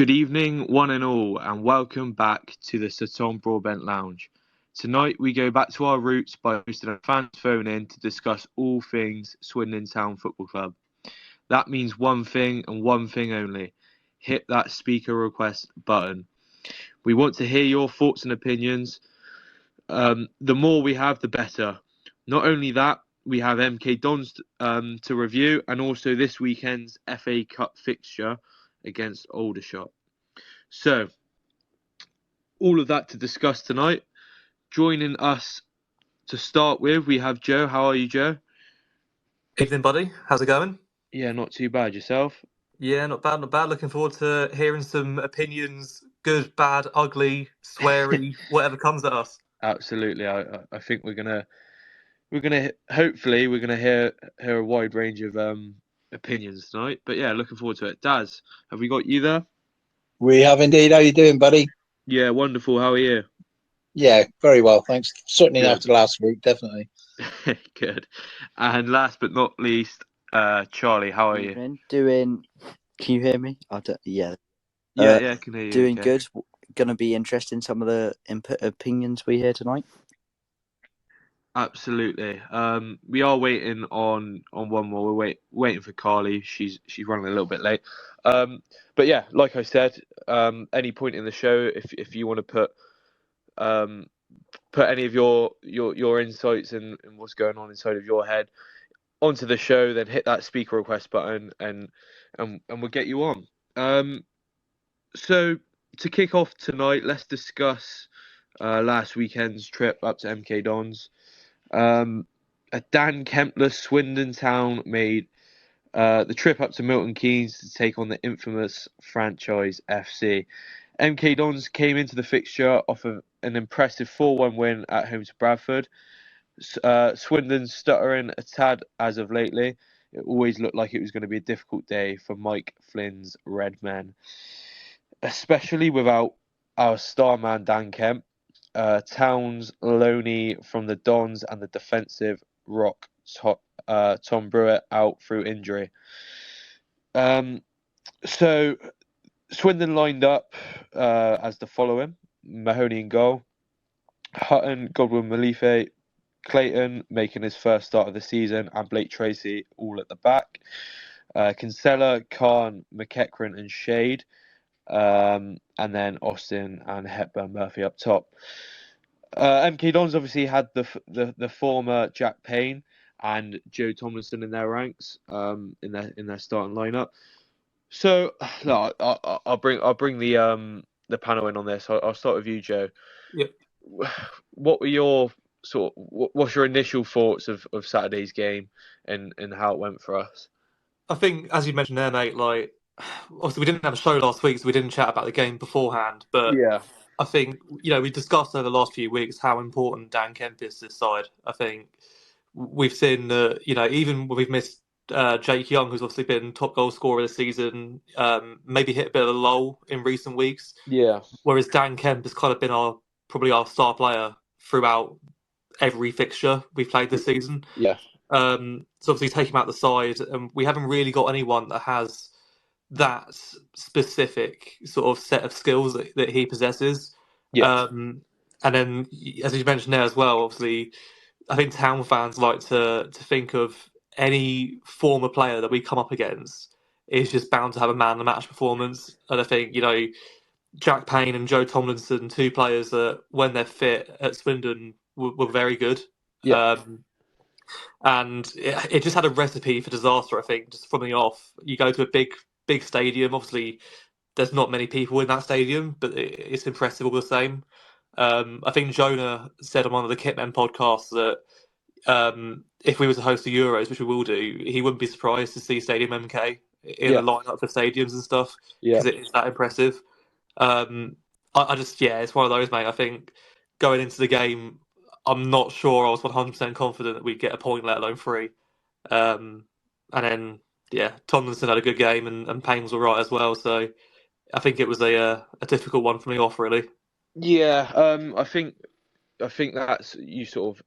Good evening, one and all, and welcome back to the Sutton Broadbent Lounge. Tonight we go back to our roots by hosting a fans phone in to discuss all things Swindon Town Football Club. That means one thing and one thing only: hit that speaker request button. We want to hear your thoughts and opinions. The more we have, the better. Not only that, we have MK Dons to review, and also this weekend's FA Cup fixture against Aldershot. So, all of that to discuss tonight. Joining us to start with, we have Joe. How are you, Joe? Evening, buddy. How's it going? Yeah, not too bad. Yourself? Yeah, not bad, not bad. Looking forward to hearing some opinions, good, bad, ugly, sweary, whatever comes at us. Absolutely. I think we're gonna hopefully we're gonna hear a wide range of opinions tonight. But yeah, looking forward to it. Daz, have we got you there? We have indeed. How you doing, buddy? Yeah, wonderful. How are you? Yeah, very well, thanks. Certainly Good. after last week, definitely. Good. And last but not least, Charlie, how are you? Can you hear me? Yeah, I can hear you. Doing okay. good. Going to be interesting, some of the opinions we hear tonight. Absolutely. We are waiting on one more. We're waiting for Carly. She's running a little bit late. But yeah, like I said, any point in the show, if you want to put any of your insights and what's going on inside of your head onto the show, then hit that speaker request button and we'll get you on. So to kick off tonight, let's discuss last weekend's trip up to MK Dons. A Dan Kempless Swindon Town made the trip up to Milton Keynes to take on the infamous franchise FC. MK Dons came into the fixture off of an impressive 4-1 win at home to Bradford. Swindon stuttering a tad as of lately. It always looked like it was going to be a difficult day for Mike Flynn's Red Men, especially without our star man Dan Kemp. Towns, Loney from the Dons, and the defensive rock Tom Brewitt out through injury. So Swindon lined up as the following: Mahoney in goal, Hutton, Godwin, Malife, Clayton making his first start of the season, and Blake Tracy all at the back. Kinsella, Khan, McEachran, and Shade. And then Austin and Hepburn Murphy up top. MK Dons obviously had the former Jack Payne and Joe Tomlinson in their ranks, in their starting lineup. So no, I'll bring the panel in on this. I'll start with you, Joe. Yep. What were your what's your initial thoughts of Saturday's game and how it went for us? I think, as you mentioned there, mate, like, obviously we didn't have a show last week, so we didn't chat about the game beforehand. But Yeah. I think, we discussed over the last few weeks how important Dan Kemp is to this side. I think we've seen that, even when we've missed Jake Young, who's obviously been top goal scorer this season, maybe hit a bit of a lull in recent weeks. Yeah. Whereas Dan Kemp has kind of been probably our star player throughout every fixture we've played this season. Yeah. So obviously take him out the side, and we haven't really got anyone that has that specific sort of set of skills that he possesses. Yeah. And then, as you mentioned there as well, obviously, I think Town fans like to think of any former player that we come up against is just bound to have a man of the match performance. And I think, Jack Payne and Joe Tomlinson, two players that, when they're fit at Swindon, were very good. Yeah. And it just had a recipe for disaster, I think, just from the off. You go to a big stadium. Obviously, there's not many people in that stadium, but it's impressive all the same. I think Jonah said on one of the Kitmen podcasts that if we were to host the Euros, which we will do, he wouldn't be surprised to see Stadium MK in a lineup for stadiums and stuff, because it is that impressive. I just, it's one of those, mate. I think going into the game, I'm not sure I was 100% confident that we'd get a point, let alone 3. And then, Tomlinson had a good game, and Payne was all right as well. So I think it was a difficult one from the off, really. Yeah, I think that's, you sort of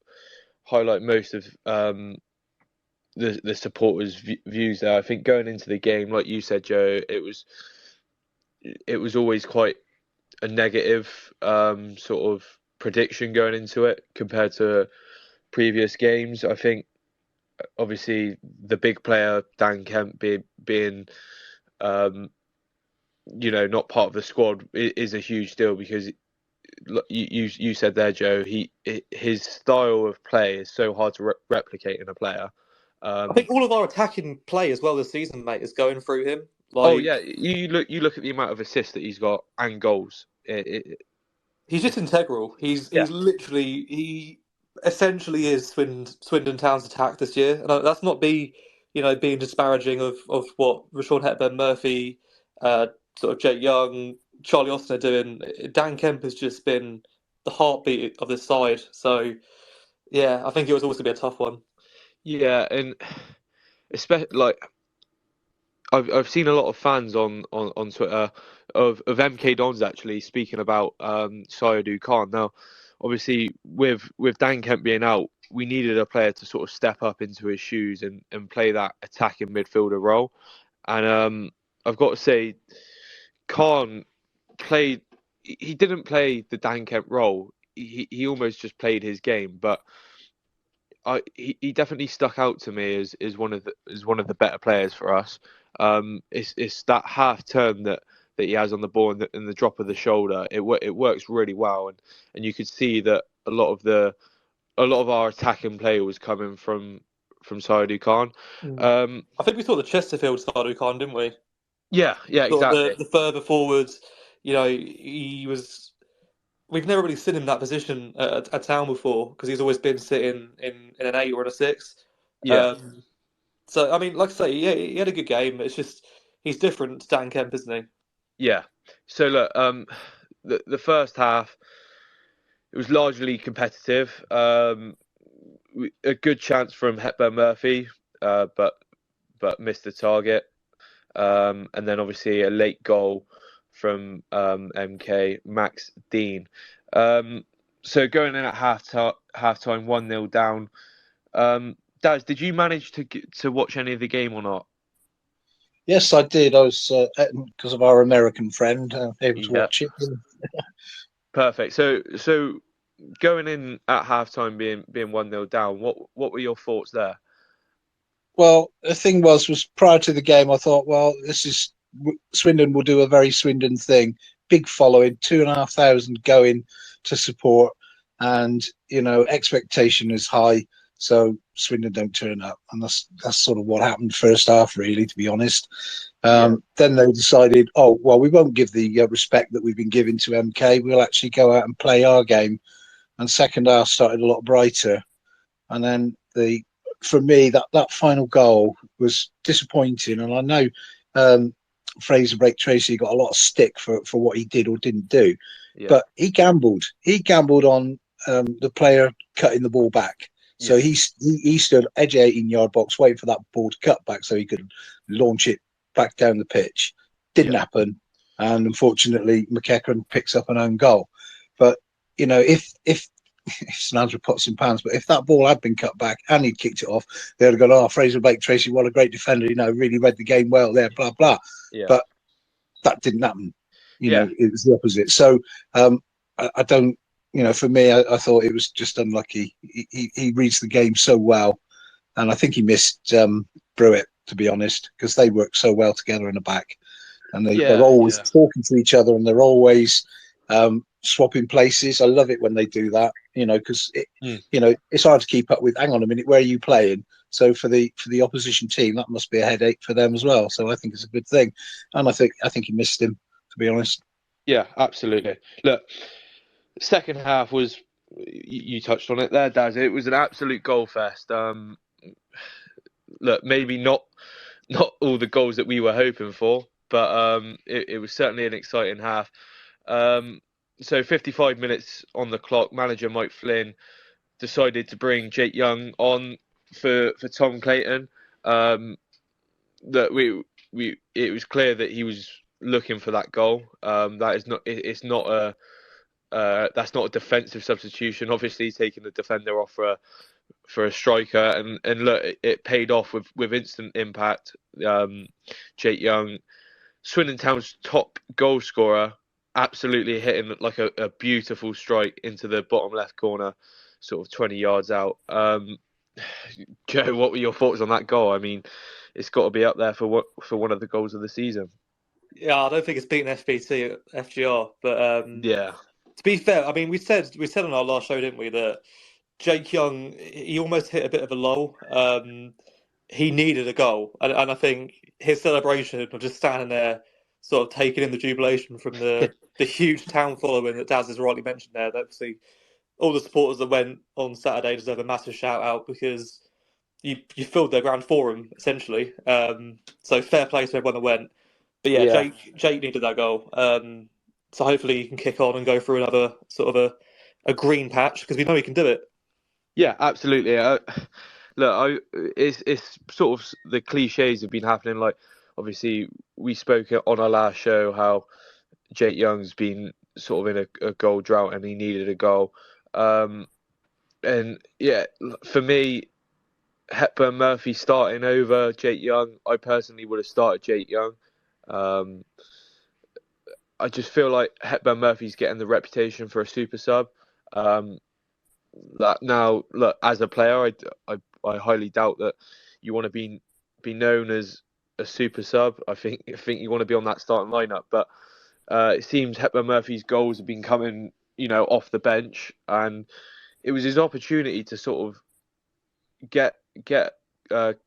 highlight most of the supporters' views there. I think going into the game, like you said, Joe, it was it was always quite a negative sort of prediction going into it compared to previous games. I think obviously the big player Dan Kemp being not part of the squad is a huge deal because you said there, Joe. His style of play is so hard to replicate in a player. I think all of our attacking play as well this season, mate, is going through him. Oh yeah, you look at the amount of assists that he's got and goals. He's just integral. He's literally he essentially is Swindon Town's attack this year, and that's not being disparaging of what Rashawn Hepburn, Murphy, sort of Jake Young, Charlie Austin are doing. Dan Kemp has just been the heartbeat of this side. So yeah, I think it was always going to be a tough one. Yeah, and especially like I've seen a lot of fans on Twitter of MK Dons actually speaking about Sayadu Khan. Now, obviously, with Dan Kemp being out, we needed a player to sort of step up into his shoes and play that attacking midfielder role. And I've got to say, Khan played. He didn't play the Dan Kemp role. He almost just played his game, but he definitely stuck out to me as one of the better players for us. It's that half turn that he has on the ball and the drop of the shoulder. It works really well, and you could see that a lot of our attacking play was coming from Sayadu Khan. I think we saw the Chesterfield Sayadu Khan, didn't we? Yeah, exactly. The further forwards, he was. We've never really seen him in that position at Town before because he's always been sitting in an 8 or in a 6. Yeah. So I mean, like I say, yeah, he had a good game. It's just he's different to Dan Kemp, isn't he? Yeah. So look, the first half it was largely competitive. A good chance from Hepburn Murphy, but missed the target. And then obviously a late goal from MK Max Dean. So going in at half time, 1-0 down. Daz, did you manage to watch any of the game or not? Yes, I did. I was because of our American friend able to watch it. Perfect. So going in at half time being 1-0 down, what were your thoughts there? Well, the thing was prior to the game, I thought, well, this is Swindon will do a very Swindon thing. Big following, 2,500 going to support, and expectation is high. So Swindon don't turn up, and that's sort of what happened first half, really, to be honest. Then they decided, oh well, we won't give the respect that we've been giving to MK. We'll actually go out and play our game. And second half started a lot brighter, and then for me, that final goal was disappointing. And I know Fraser Blake Tracy got a lot of stick for what he did or didn't do, but he gambled. He gambled on the player cutting the ball back. So he stood edge 18-yard box waiting for that ball to cut back so he could launch it back down the pitch. Didn't happen, and unfortunately, McEachran picks up an own goal. But if it's an 100 pots and pans, but if that ball had been cut back and he'd kicked it off, they'd have gone, oh, Fraser Blake Tracy, what a great defender, really read the game well there, blah, blah. Yeah. But that didn't happen. It was the opposite. So I don't, for me, I thought it was just unlucky. He reads the game so well. And I think he missed Brewitt, to be honest, because they work so well together in the back. And they're always talking to each other, and they're always swapping places. I love it when they do that, because it's hard to keep up with. Hang on a minute, where are you playing? So for the opposition team, that must be a headache for them as well. So I think it's a good thing, and I think he missed him, to be honest. Yeah, absolutely. Look, second half was, you touched on it there, Daz. It was an absolute goal fest. Look, maybe not all the goals that we were hoping for, but it was certainly an exciting half. So 55 minutes on the clock, manager Mike Flynn decided to bring Jake Young on for Tom Clayton. That it was clear that he was looking for that goal. That's not a defensive substitution. Obviously, he's taking the defender off for a striker, and look, it paid off with instant impact. Jake Young Swindon Town's top goal scorer absolutely hitting like a beautiful strike into the bottom left corner, sort of 20 yards out. Joe, what were your thoughts on that goal? I mean, it's got to be up there for one of the goals of the season. Yeah, I don't think it's beaten FBT at FGR, but Yeah, to be fair, I mean, we said on our last show, didn't we, that Jake Young, he almost hit a bit of a lull. He needed a goal, and I think his celebration of just standing there, sort of taking in the jubilation from the huge town following that Daz has rightly mentioned there. That obviously all the supporters that went on Saturday deserve a massive shout out because you filled their ground for him essentially. So fair play to everyone that went. But yeah, yeah, Jake needed that goal. So hopefully he can kick on and go through another sort of a green patch because we know he can do it. yeah, absolutely. Look, it's sort of the cliches have been happening. Like, obviously, we spoke on our last show how Jake Young's been sort of in a goal drought and he needed a goal. And yeah, for me, Hepburn Murphy starting over Jake Young, I personally would have started Jake Young. I just feel like Hepburn Murphy's getting the reputation for a super sub. That now, look, as a player, I highly doubt that you want to be known as a super sub. I think you want to be on that starting lineup. But it seems Hepburn Murphy's goals have been coming, off the bench, and it was his opportunity to sort of get like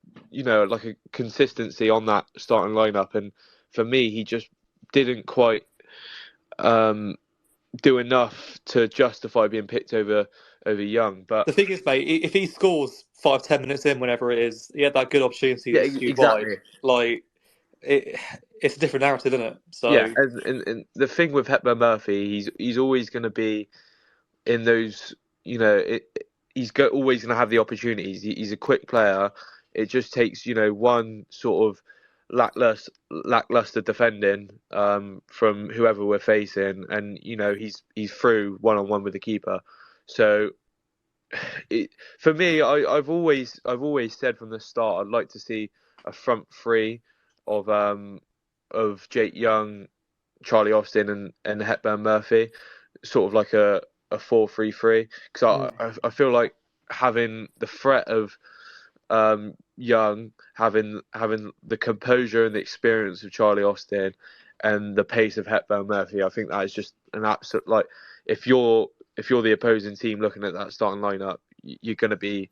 a consistency on that starting lineup. And for me, he just didn't quite do enough to justify being picked over Young. But the thing is, mate, if he scores 5-10 minutes in, whenever it is, he had that good opportunity yeah, to shoot exactly. wide. Like it's a different narrative, isn't it? So yeah, and the thing with Hepburn Murphy, he's always going to be in those. Always going to have the opportunities. He's a quick player. It just takes one sort of lackluster defending from whoever we're facing, and he's through one-on-one with the keeper. So for me, I've always said from the start I'd like to see a front three of Jake Young, Charlie Austin, and Hepburn Murphy, sort of like a 4-3-3, because I feel like having the threat of Young, having the composure and the experience of Charlie Austin, and the pace of Hepburn Murphy, I think that is just an absolute, like, if you're the opposing team looking at that starting lineup, you're gonna be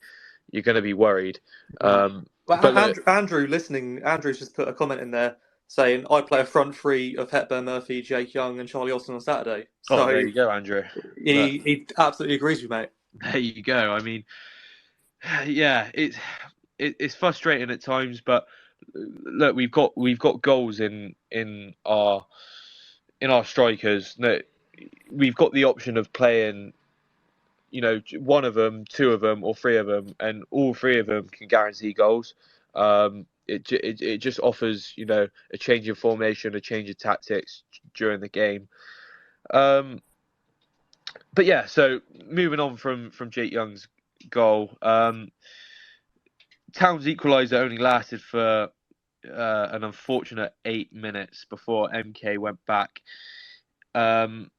worried. But Andrew, listening, Andrew's just put a comment in there saying I play a front three of Hepburn Murphy, Jake Young, and Charlie Austin on Saturday. So there you go, Andrew. He absolutely agrees with you, mate. There you go. I mean, yeah, it's frustrating at times, but look, we've got goals in our strikers. No, we've got the option of playing, one of them, two of them, or three of them, and all three of them can guarantee goals. It just offers a change of formation, a change of tactics during the game. But yeah, so moving on from Jake Young's goal, Town's equaliser only lasted for an unfortunate 8 minutes before MK went back. And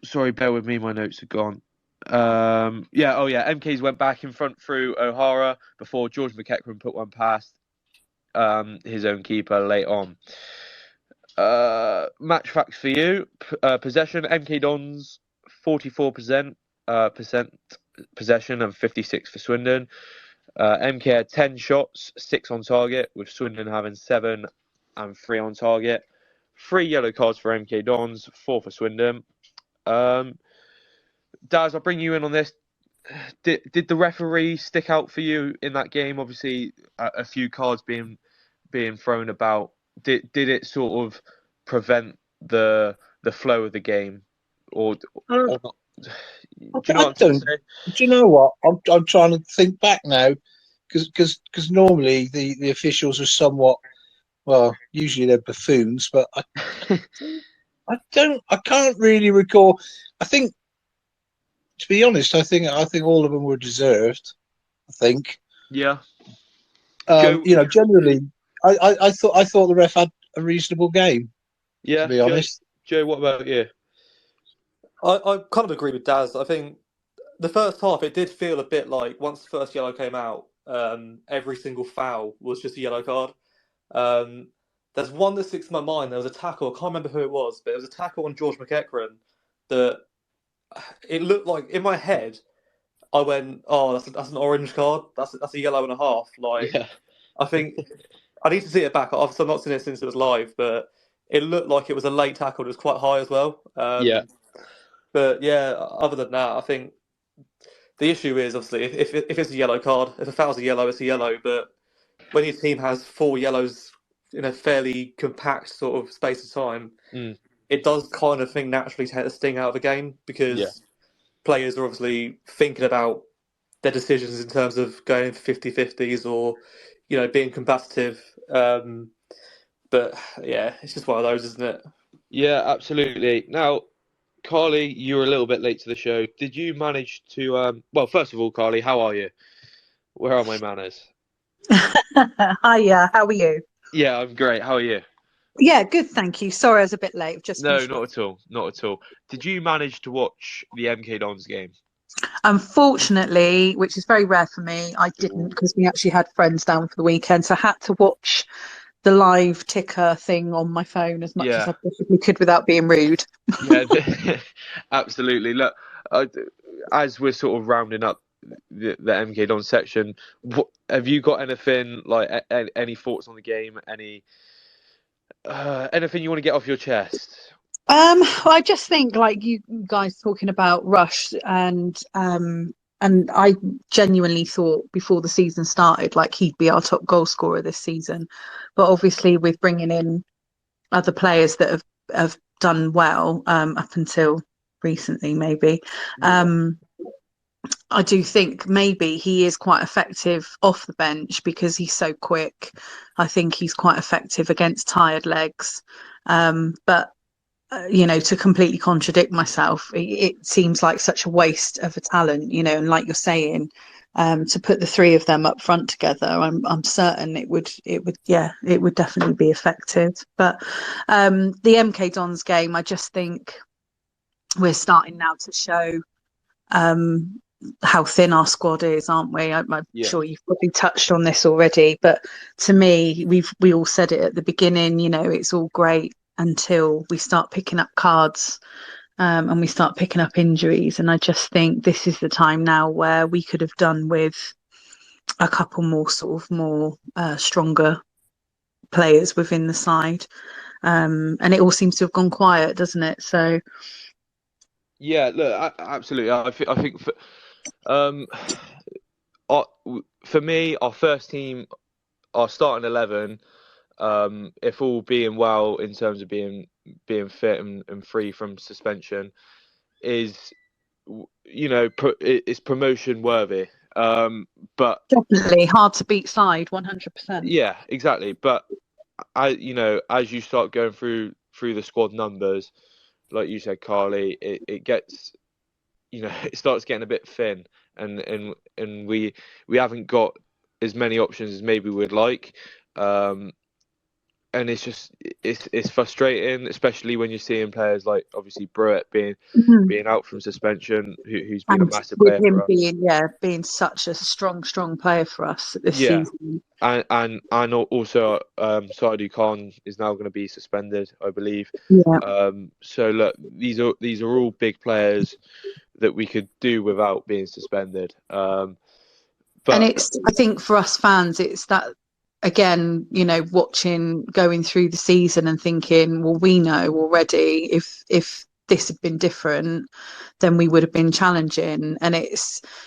sorry, bear with me, my notes are gone. MK's went back in front through O'Hara before George McEachran put one past his own keeper late on. Match facts for you. Possession, MK Dons 44% possession and 56 for Swindon. MK had 10 shots, 6 on target, with Swindon having 7 and 3 on target. 3 yellow cards for MK Dons, 4 for Swindon. Daz, I'll bring you in on this. Did the referee stick out for you in that game? Obviously, a few cards being thrown about. Did it sort of prevent the flow of the game, or not? Do you know what? I'm trying to think back now, because normally the officials are somewhat, well, usually they're buffoons, but I can't really recall. I think, to be honest, I think all of them were deserved. I think. Yeah. Generally, I thought the ref had a reasonable game, Yeah, to be honest. Joe, what about you? I kind of agree with Daz. I think the first half it did feel a bit like once the first yellow came out, every single foul was just a yellow card. Um, there's one that sticks in my mind. There was a tackle. I can't remember who it was, but it was a tackle on George McEachran that it looked like in my head. I went, oh, that's an orange card. That's a yellow and a half. Like, Yeah, I think I need to see it back. Obviously, I've not seen it since it was live, but it looked like it was a late tackle. It was quite high as well. yeah, But yeah, other than that, I think the issue is obviously if it's a yellow card, if a foul's a yellow, it's a yellow. But when your team has four yellows in a fairly compact sort of space of time, mm, it does kind of think naturally take the sting out of the game because yeah, players are obviously thinking about their decisions in terms of going for 50-50s or, being competitive. But yeah, it's just one of those, isn't it? yeah, absolutely. Now, Carly, you were a little bit late to the show. Did you manage to? Well, first of all, Carly, how are you? Where are my manners? Hiya, how are you? Yeah, I'm great. How are you? Yeah, good, thank you. Sorry I was a bit late. I've just No, finished not work. at all. Not at all. Did you manage to watch the MK Dons game? Unfortunately, which is very rare for me, I didn't Ooh. because we actually had friends down for the weekend, so I had to watch the live ticker thing on my phone as much as Yeah, I possibly could without being rude. yeah, absolutely. Look, uh, as we're sort of rounding up the MK Don section, have you got anything like any thoughts on the game? Anything you want to get off your chest? Well, I just think like you guys talking about Rush and I genuinely thought before the season started like he'd be our top goal scorer this season, but obviously with bringing in other players that have done well up until recently, maybe. Yeah, Um, I do think maybe he is quite effective off the bench because he's so quick. I think he's quite effective against tired legs. But to completely contradict myself, it seems like such a waste of a talent, and like you're saying, to put the three of them up front together, I'm certain it would definitely be effective. But the MK Dons game, I just think we're starting now to show um, how thin our squad is, aren't we? I'm yeah, sure you've probably touched on this already, but to me, we all said it at the beginning. It's all great until we start picking up cards and we start picking up injuries. And I just think this is the time now where we could have done with a couple more sort of more stronger players within the side. And it all seems to have gone quiet, doesn't it? So yeah. Look, absolutely. I think um, uh, for me, our first team, our starting 11. If all being well in terms of being fit and free from suspension, is it's promotion worthy. But definitely hard to beat side, 100%. yeah, exactly. But as you start going through the squad numbers, like you said, Carly, it gets it starts getting a bit thin, and we haven't got as many options as maybe we'd like. Um, and it's frustrating, especially when you're seeing players like obviously Brewitt being out from suspension, who's been a And massive with player him for us. being such a strong player for us this Yeah, season. and also Saidu Khan is now going to be suspended, I believe. Yeah. So look, these are all big players that we could do without being suspended. And But I think for us fans, it's that again, watching going through the season and thinking, well, we know already if this had been different, then we would have been challenging. And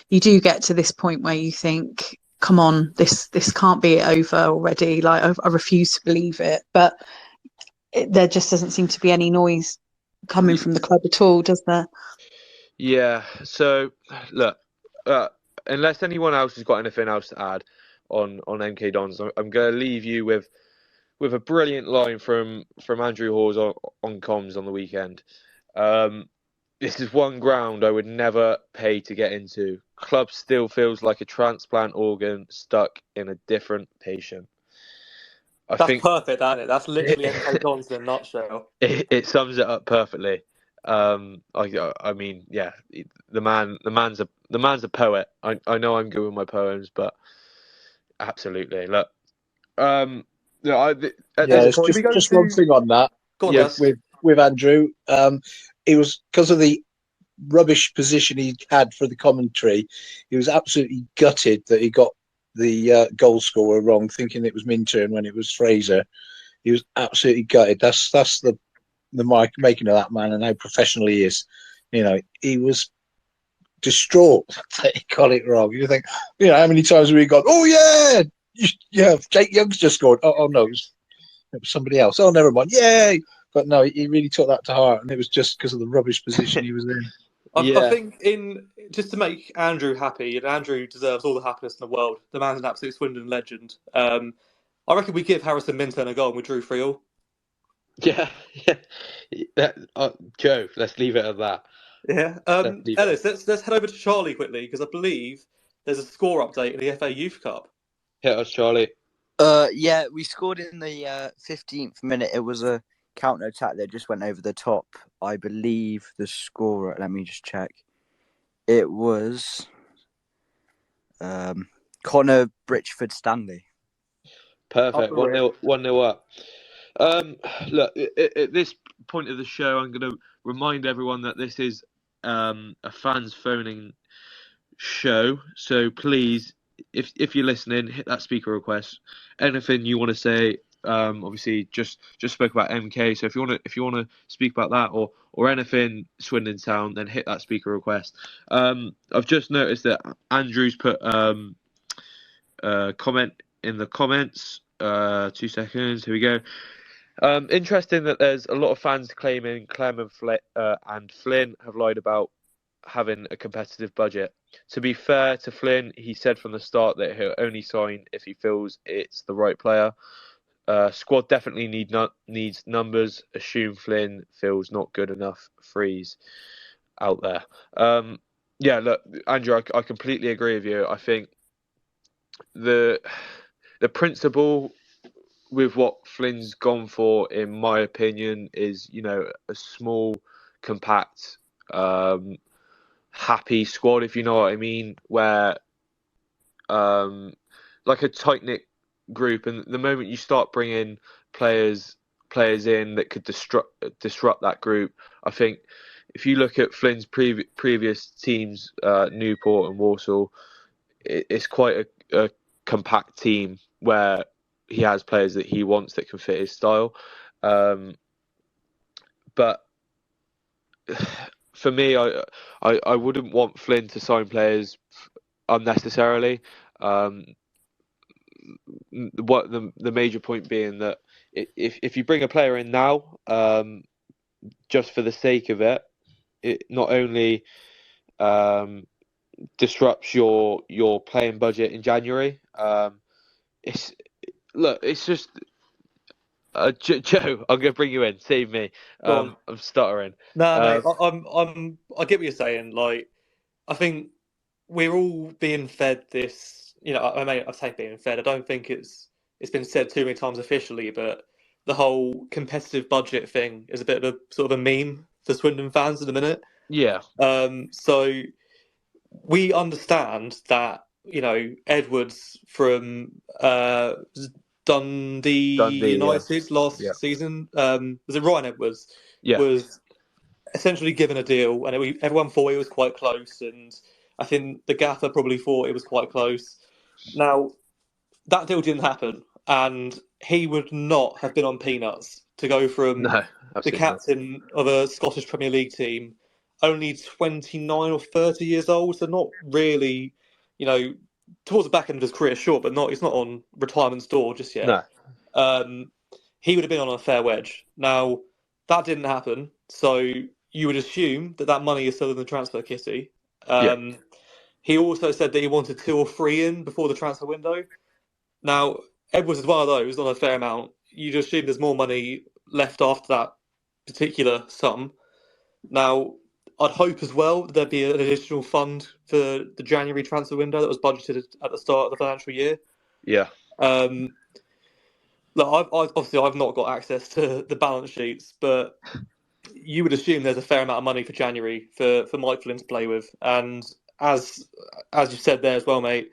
you do get to this point where you think, come on, this can't be over already. Like I refuse to believe it. But there just doesn't seem to be any noise coming from the club at all, does there? yeah, so look, uh, unless anyone else has got anything else to add on MK Dons, I'm going to leave you with a brilliant line from Andrew Hawes on comms on the weekend. This is one ground I would never pay to get into. Club still feels like a transplant organ stuck in a different patient. I That's think perfect, isn't it? That's literally MK Dons in a nutshell. it sums it up perfectly. I mean, yeah, the man's a poet. I know I'm good with my poems, but absolutely. Look, yeah, at Yeah, this it's Should point, we go just one to... thing on that Go on, yes, Dust. with Andrew. It was because of the rubbish position he had for the commentary. He was absolutely gutted that he got the goal scorer wrong, thinking it was Minturn when it was Fraser. He was absolutely gutted. That's the making of that man and how professional he is. You know, he was distraught that he got it wrong. You think, how many times have we got? Oh yeah, yeah, Jake Young's just scored. Oh no, it was somebody else. Oh, never mind. Yay! But no, he really took that to heart, and it was just because of the rubbish position he was in. I yeah, think just to make Andrew happy, and Andrew deserves all the happiness in the world. The man's an absolute Swindon legend. I reckon we give Harrison Minturn a goal and we drew 3-3. yeah, yeah. Joe, let's leave it at that. Yeah. Let's leave it. Ellis, let's head over to Charlie quickly because I believe there's a score update in the FA Youth Cup. Hit us, Charlie. Yeah, we scored in the 15th minute. It was a counter attack that just went over the top. I believe the scorer. Let me just check. It was Connor Britchford Stanley. Perfect. Unreal. 1-0, 1-0 up. Look, at this point of the show, I'm going to remind everyone that this is a fans phoning show. So please, if you're listening, hit that speaker request. Anything you want to say. Obviously, just spoke about MK. So if you want to speak about that or anything Swindon Town, then hit that speaker request. I've just noticed that Andrew's put comment in the comments. 2 seconds. Here we go. Interesting that there's a lot of fans claiming Clem and Flynn have lied about having a competitive budget. To be fair to Flynn, he said from the start that he'll only sign if he feels it's the right player. Squad definitely needs numbers. Assume Flynn feels not good enough. Freeze out there. Yeah, look, Andrew, I completely agree with you. I think the principle with what Flynn's gone for, in my opinion, is a small, compact, happy squad, if you know what I mean, where like a tight knit group, and the moment you start bringing players in that could disrupt that group, I think if you look at Flynn's previous teams, Newport and Walsall, it's quite a compact team where he has players that he wants that can fit his style. But for me, I wouldn't want Flynn to sign players unnecessarily. What the major point being that if you bring a player in now, just for the sake of it, it not only disrupts your playing budget in January. It's just Joe. I'm gonna bring you in. Save me. Go on. I'm stuttering. No, mate. I get what you're saying. Like, I think we're all being fed this. I say being fed. I don't think it's been said too many times officially, but the whole competitive budget thing is a bit of a sort of a meme for Swindon fans at the minute. Yeah. So we understand that Edwards from Dundee United last season, was it Ryan Edwards? Yeah. Was essentially given a deal, and everyone thought it was quite close, and I think the gaffer probably thought it was quite close. Now, that deal didn't happen, and he would not have been on peanuts to go from No, the absolutely not. captain of a Scottish Premier League team, only 29 or 30 years old, so not really, towards the back end of his career, sure, but he's not on retirement's door just yet. No. He would have been on a fair wedge. Now, that didn't happen, so you would assume that money is still in the transfer kitty. He also said that he wanted 2 or 3 in before the transfer window. Now, Edwards is one of those on a fair amount. You'd assume there's more money left after that particular sum. Now, I'd hope as well that there'd be an additional fund for the January transfer window that was budgeted at the start of the financial year. Yeah. Look, I've not got access to the balance sheets, but you would assume there's a fair amount of money for January for Mike Flynn to play with. And as you said there as well, mate,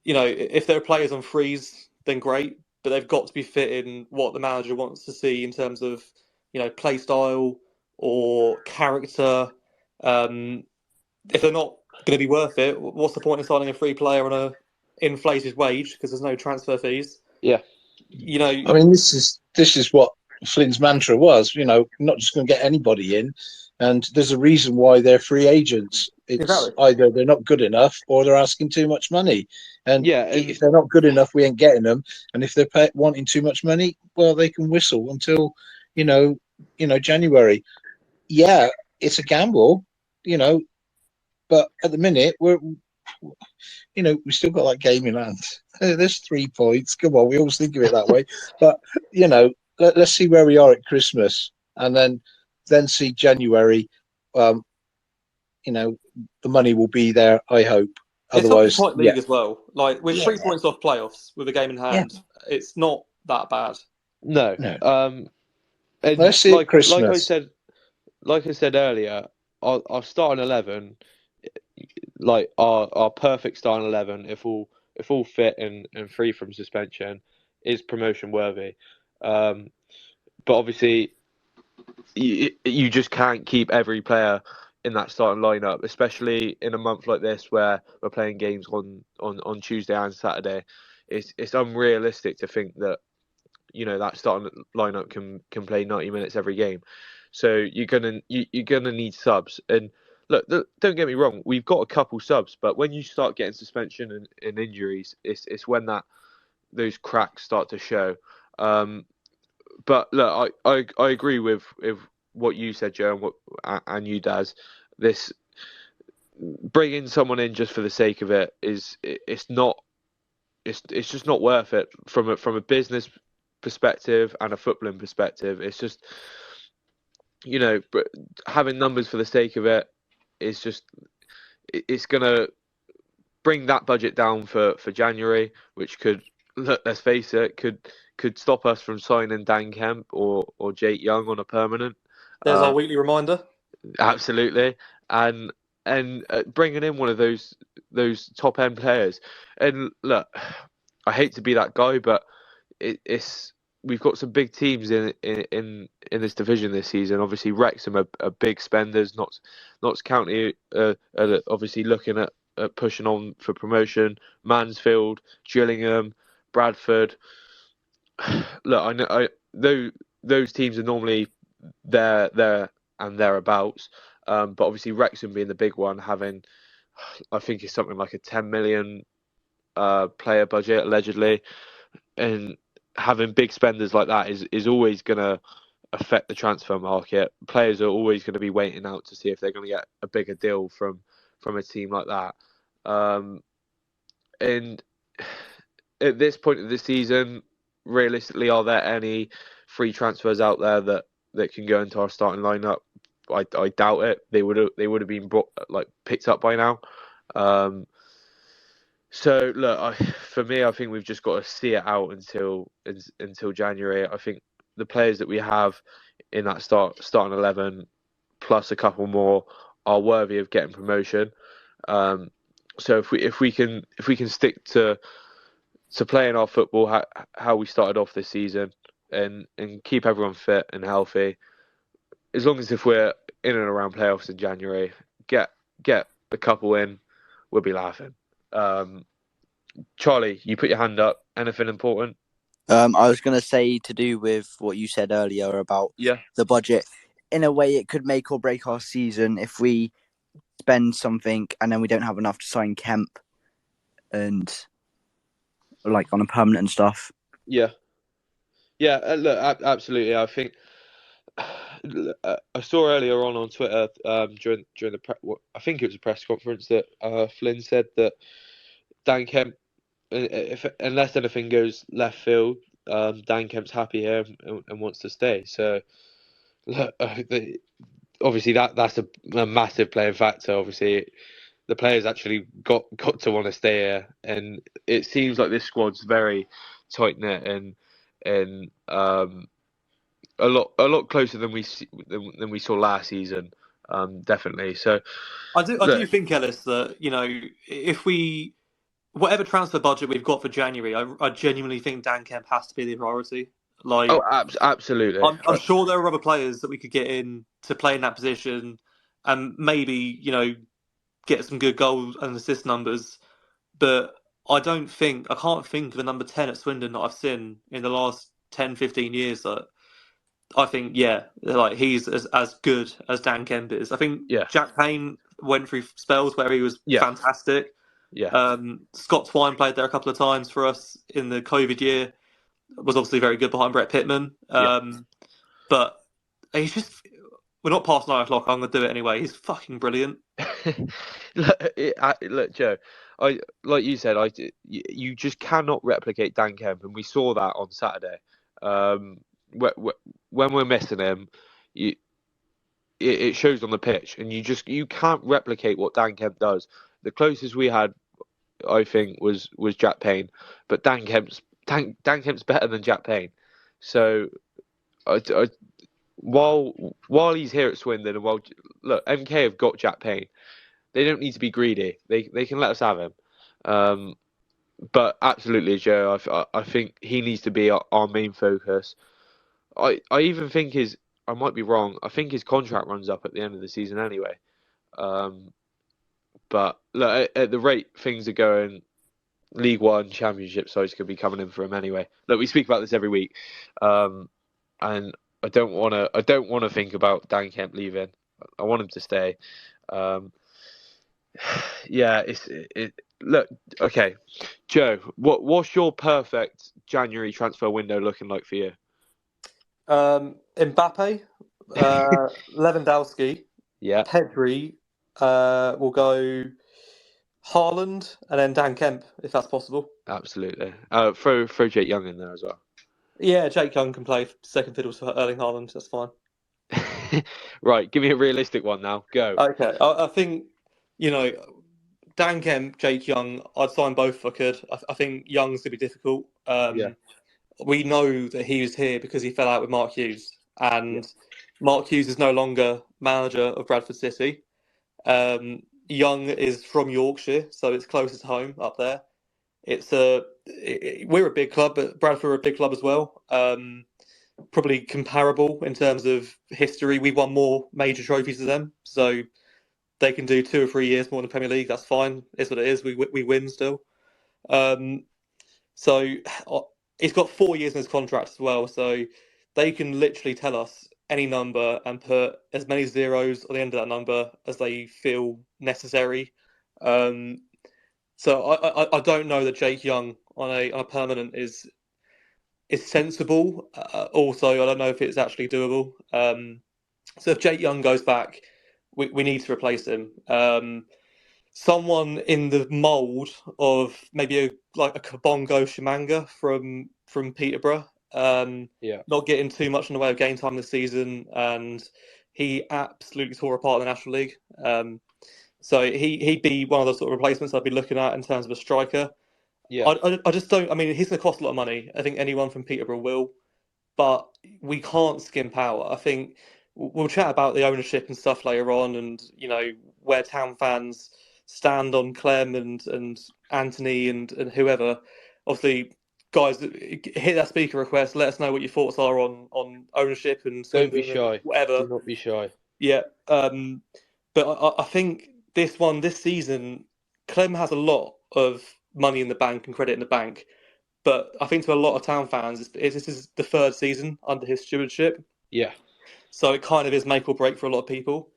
if there are players on freeze, then great, but they've got to be fitting what the manager wants to see in terms of, play style or character. If they're not going to be worth it, what's the point of signing a free player on a inflated wage because there's no transfer fees? Yeah. I mean, this is what Flynn's mantra was. Not just going to get anybody in, and there's a reason why they're free agents. It's Exactly. either they're not good enough or they're asking too much money. And if they're not good enough, we ain't getting them. And if they're wanting too much money, well, they can whistle until January. Yeah, it's a gamble, but at the minute we still got that game in hand. There's 3 points. Come on, we always think of it that way. But let's see where we are at Christmas, and then see January. The money will be there, I hope. Otherwise, it's not a tight league as well. Like with 3 points off playoffs with a game in hand, it's not that bad. No. And let's see at Christmas. Like I said earlier, our starting 11, like our perfect starting 11, if all fit and free from suspension, is promotion worthy. But obviously, you just can't keep every player in that starting lineup, especially in a month like this where we're playing games on Tuesday and Saturday. It's unrealistic to think that that starting lineup can play 90 minutes every game. So you're gonna need subs. And look, don't get me wrong, we've got a couple subs, but when you start getting suspension and injuries, it's when those cracks start to show. But look, I agree with what you said, Joe, and you, Daz. This bringing someone in just for the sake of it it's just not worth it from a business perspective and a footballing perspective. It's just having numbers for the sake of it is just it's gonna bring that budget down for January, which could, let's face it, could stop us from signing Dan Kemp or Jake Young on a permanent. There's our weekly reminder. Absolutely, and bringing in one of those top end players. And look, I hate to be that guy, but we've got some big teams in this division this season. Obviously, Wrexham are big spenders. Notts County obviously looking at pushing on for promotion. Mansfield, Gillingham, Bradford. Look, I know those teams are normally there and thereabouts. But obviously, Wrexham being the big one, having, I think it's something like a 10 million player budget allegedly, and having big spenders like that is always going to affect the transfer market. Players are always going to be waiting out to see if they're going to get a bigger deal from a team like that. And at this point of the season, realistically, are there any free transfers out there that can go into our starting lineup? I doubt it. They would have been picked up by now. So look, for me, I think we've just got to see it out until January. I think the players that we have in that starting 11, plus a couple more, are worthy of getting promotion. So if we can stick to playing our football how we started off this season, and keep everyone fit and healthy, as long as if we're in and around playoffs in January, get a couple in, we'll be laughing. Charlie, you put your hand up. Anything important? I was going to say, to do with what you said earlier about the budget. In a way, it could make or break our season if we spend something and then we don't have enough to sign Kemp and on a permanent and stuff. Yeah. Look, absolutely. I think I saw earlier on Twitter during the I think it was a press conference that Flynn said that Dan Kemp, unless anything goes left field, Dan Kemp's happy here and wants to stay. So look, obviously that's a massive playing factor. Obviously, the players actually got to want to stay here, and it seems like this squad's very tight knit, and in a lot closer than we saw last season. Definitely. So I do think, Ellis, that if we whatever transfer budget we've got for January, I genuinely think Dan Kemp has to be the priority. Like, absolutely. I'm sure there are other players that we could get in to play in that position, and maybe get some good goal and assist numbers. But I can't think of a number 10 at Swindon that I've seen in the last 10, 15 years that I think, like he's as good as Dan Kemp is. I think Jack Payne went through spells where he was fantastic. Yeah. Scott Twine played there a couple of times for us in the COVID year. Was obviously very good behind Brett Pittman. But he's just, we're not past 9 o'clock. I'm going to do it anyway. He's fucking brilliant. Look, Joe, like you said, you just cannot replicate Dan Kemp, and we saw that on Saturday. When we're missing him, it shows on the pitch, and you can't replicate what Dan Kemp does. The closest we had, I think, was Jack Payne, but Dan Kemp's better than Jack Payne. So, while he's here at Swindon, and look, MK have got Jack Payne, they don't need to be greedy. They can let us have him. But absolutely, Joe, I think he needs to be our main focus. I even think I might be wrong. I think his contract runs up at the end of the season anyway. But look, at the rate things are going, League One, Championship sides could be coming in for him anyway. Look, we speak about this every week, and I don't want to think about Dan Kemp leaving. I want him to stay. Look, okay, Joe, what's your perfect January transfer window looking like for you? Mbappe, Lewandowski, Pedri, will go Haaland, and then Dan Kemp, if that's possible. Absolutely. Throw Jake Young in there as well. Yeah, Jake Young can play second fiddle to Erling Haaland. That's fine. Right, give me a realistic one now. Go. Okay, I think Dan Kemp, Jake Young. I'd sign both if I could. I think Young's gonna be difficult. We know that he was here because he fell out with Mark Hughes, and Mark Hughes is no longer manager of Bradford City. Young is from Yorkshire, so it's closest home up there. We're a big club, but Bradford are a big club as well. Probably comparable in terms of history. We won more major trophies than them, so they can do 2 or 3 years more in the Premier League. That's fine. It's what it is. We win still. So he's got 4 years in his contract as well, so they can literally tell us any number and put as many zeros on the end of that number as they feel necessary. So I don't know that Jake Young on a permanent is sensible. Also, I don't know if it's actually doable. So if Jake Young goes back, we need to replace him. Someone in the mould of maybe a Kabongo Shimanga from Peterborough. Not getting too much in the way of game time this season, and he absolutely tore apart the National League. So he'd be one of the sort of replacements I'd be looking at in terms of a striker. I just don't. I mean, he's going to cost a lot of money. I think anyone from Peterborough will, but we can't skim out. I think we'll chat about the ownership and stuff later on, and where town fans stand on Clem and Anthony and whoever. Obviously, guys, hit that speaker request. Let us know what your thoughts are on ownership and don't be shy. Whatever. Do not be shy. Yeah, but I think this season, Clem has a lot of money in the bank and credit in the bank. But I think to a lot of town fans, this is the 3rd season under his stewardship. Yeah. So it kind of is make or break for a lot of people.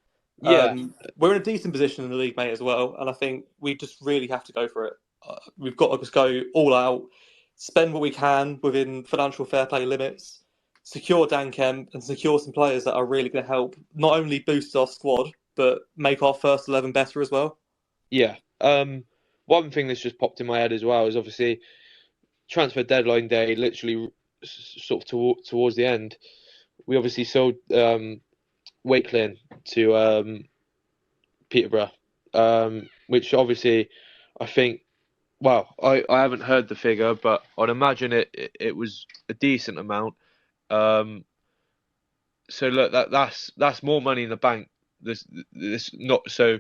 Yeah. We're in a decent position in the league, mate, as well. And I think we just really have to go for it. We've got to just go all out, spend what we can within financial fair play limits, secure Dan Kemp and secure some players that are really going to help not only boost our squad, but make our first 11 better as well. Yeah. One thing that's just popped in my head as well is obviously transfer deadline day, literally sort of towards the end. We obviously sold Wakelin to Peterborough, which obviously I think Well, I haven't heard the figure, but I'd imagine it was a decent amount. So look, that's more money in the bank. This not so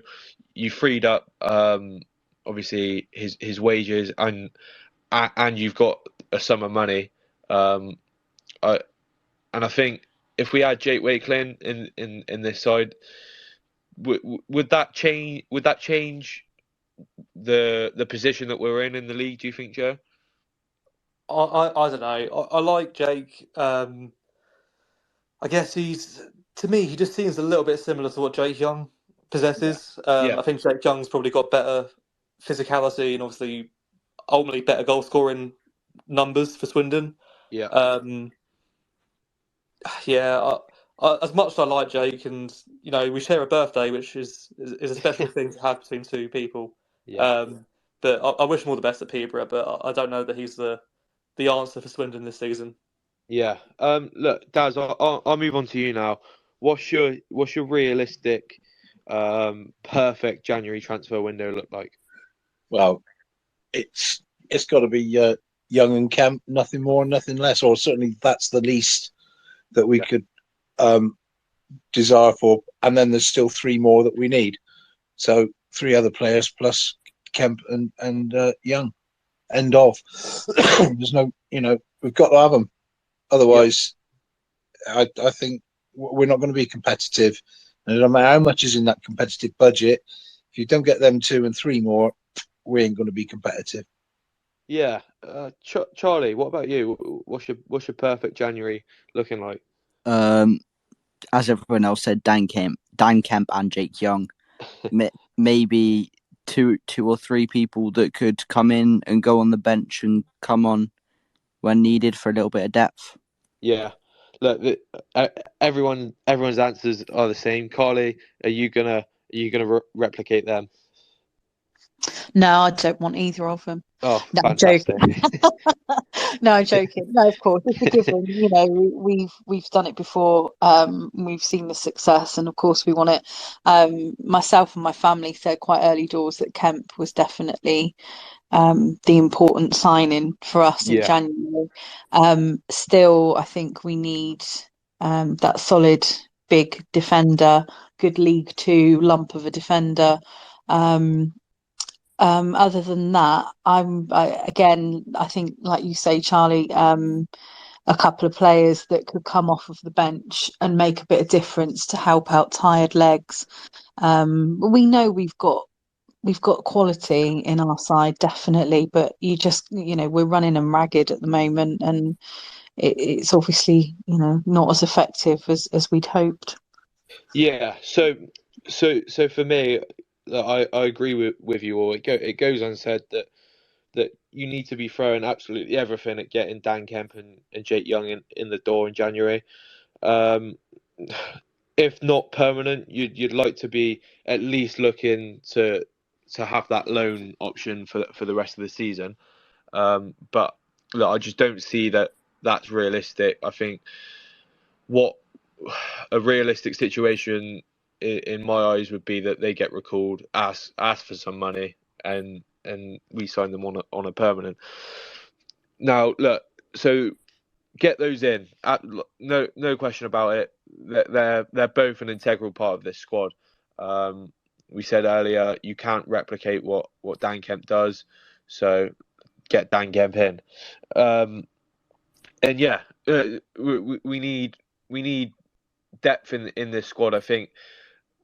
you freed up obviously his wages and you've got a sum of money. I and I think if we had Jake Wakelin in this side, would that change? Would that change the position that we're in the league? Do you think, Joe? I don't know. I like Jake. I guess to me, he just seems a little bit similar to what Jake Young possesses. Yeah. I think Jake Young's probably got better physicality and obviously ultimately better goal scoring numbers for Swindon. Yeah. Yeah. As much as I like Jake, and we share a birthday, which is a special thing to have between two people. Yeah. But I wish him all the best at Peterborough, but I don't know that he's the answer for Swindon this season. Yeah. Look, Daz, I'll move on to you now. What's your realistic, perfect January transfer window look like? Well, it's got to be Young and Kemp, nothing more, nothing less, or certainly that's the least that we could desire for. And then there's still 3 more that we need. So 3 other players plus Kemp and Young. End of. There's no, we've got to have them. Otherwise, I think we're not going to be competitive. And no matter how much is in that competitive budget, if you don't get them 2 and 3 more, we ain't going to be competitive. Yeah. Charlie, what about you? What's your perfect January looking like? As everyone else said, Dan Kemp and Jake Young. Maybe two or 3 people that could come in and go on the bench and come on when needed for a little bit of depth. Yeah. Look, everyone's answers are the same. Carly, are you gonna replicate them? No, I don't want either of them. Oh, No, I'm fantastic. joking. No, I'm joking. No, of course, it's a given. We've done it before. We've seen the success, and of course, we want it. Myself and my family said quite early doors that Kemp was definitely the important signing for us in January. Still, I think we need that solid big defender, good League Two lump of a defender. Other than that, I think, like you say, Charlie, a couple of players that could come off of the bench and make a bit of difference to help out tired legs. We know we've got quality in our side, definitely, but we're running them ragged at the moment, and it's obviously not as effective as we'd hoped. Yeah. So for me, I agree with you all. It goes unsaid that you need to be throwing absolutely everything at getting Dan Kemp and Jake Young in the door in January. If not permanent, you'd like to be at least looking to have that loan option for the rest of the season. But look, I just don't see that that's realistic. I think what a realistic situation in my eyes would be that they get recalled, ask for some money, and we sign them on a permanent. Now, look, so get those in. No question about it. They're both an integral part of this squad. We said earlier you can't replicate what Dan Kemp does, so get Dan Kemp in. And yeah, we need depth in this squad. I think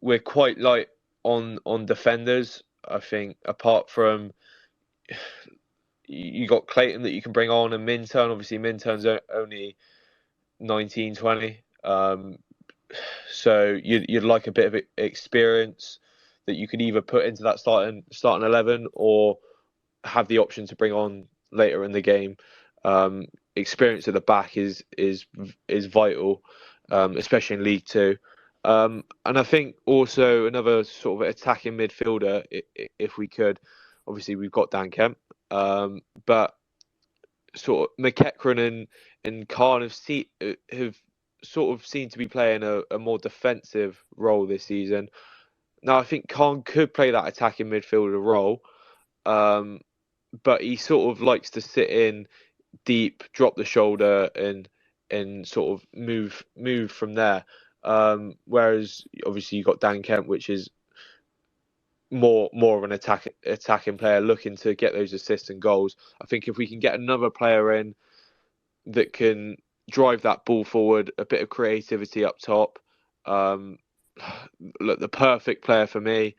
we're quite light on defenders. I think apart from you got Clayton that you can bring on, and Minturn. Obviously, Minturn's only 19, 20. So you'd like a bit of experience that you could either put into that starting 11 or have the option to bring on later in the game. Experience at the back is vital, especially in League Two. And I think also another sort of attacking midfielder, if we could. Obviously, we've got Dan Kemp, but sort of McEachran and Khan have sort of seemed to be playing a more defensive role this season. Now, I think Khan could play that attacking midfielder role, but he sort of likes to sit in deep, drop the shoulder, and sort of move from there. Whereas obviously you've got Dan Kemp, which is more of an attacking player looking to get those assists and goals. I think if we can get another player in that can drive that ball forward, a bit of creativity up top, look, the perfect player for me,